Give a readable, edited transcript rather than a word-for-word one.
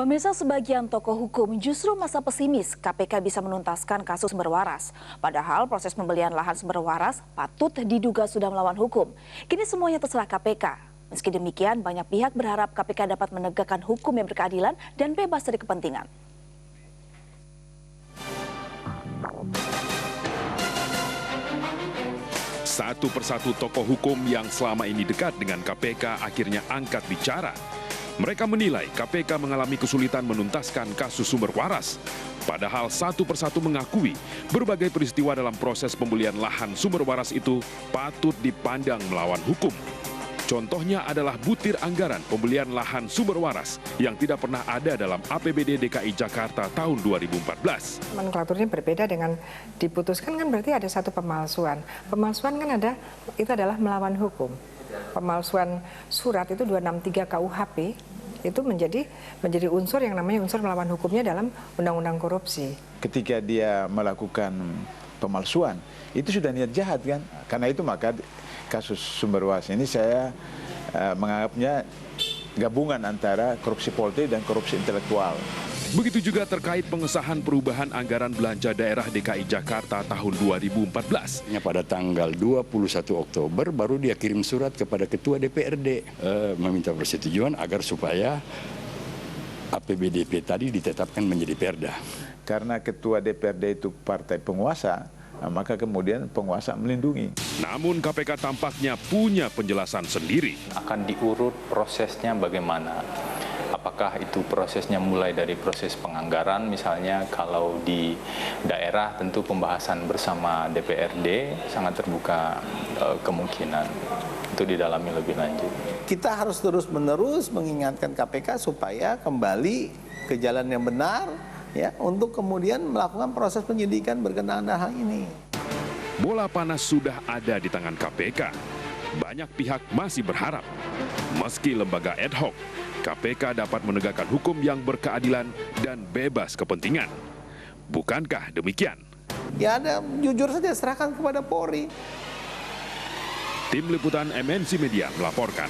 Pemirsa, sebagian tokoh hukum justru masa pesimis KPK bisa menuntaskan kasus sumber waras. Padahal proses pembelian lahan sumber waras patut diduga sudah melawan hukum. Kini semuanya terserah KPK. Meski demikian, banyak pihak berharap KPK dapat menegakkan hukum yang berkeadilan dan bebas dari kepentingan. Satu persatu tokoh hukum yang selama ini dekat dengan KPK akhirnya angkat bicara. Mereka menilai KPK mengalami kesulitan menuntaskan kasus sumber waras. Padahal satu persatu mengakui berbagai peristiwa dalam proses pembelian lahan sumber waras itu patut dipandang melawan hukum. Contohnya adalah butir anggaran pembelian lahan sumber waras yang tidak pernah ada dalam APBD DKI Jakarta tahun 2014. Nomenklaturnya berbeda dengan diputuskan, kan berarti ada satu pemalsuan. Pemalsuan kan ada, itu adalah melawan hukum. Pemalsuan surat itu 263 KUHP itu menjadi unsur yang namanya unsur melawan hukumnya dalam undang-undang korupsi. Ketika dia melakukan pemalsuan, itu sudah niat jahat kan? Karena itu maka kasus sumber waras ini saya menganggapnya gabungan antara korupsi politik dan korupsi intelektual. Begitu juga terkait pengesahan perubahan anggaran belanja daerah DKI Jakarta tahun 2014. Pada tanggal 21 Oktober baru dia kirim surat kepada Ketua DPRD meminta persetujuan agar supaya APBDP tadi ditetapkan menjadi perda. Karena Ketua DPRD itu partai penguasa, maka kemudian penguasa melindungi. Namun KPK tampaknya punya penjelasan sendiri. Akan diurut prosesnya bagaimana? Apakah itu prosesnya mulai dari proses penganggaran, misalnya kalau di daerah tentu pembahasan bersama DPRD sangat terbuka kemungkinan itu didalami lebih lanjut. Kita harus terus-menerus mengingatkan KPK supaya kembali ke jalan yang benar, ya, untuk kemudian melakukan proses penyidikan berkenaan hal ini. Bola panas sudah ada di tangan KPK. Banyak pihak masih berharap, meski lembaga ad hoc, KPK dapat menegakkan hukum yang berkeadilan dan bebas kepentingan. Bukankah demikian? Ya, ada, jujur saja serahkan kepada Polri. Tim Liputan MNC Media melaporkan.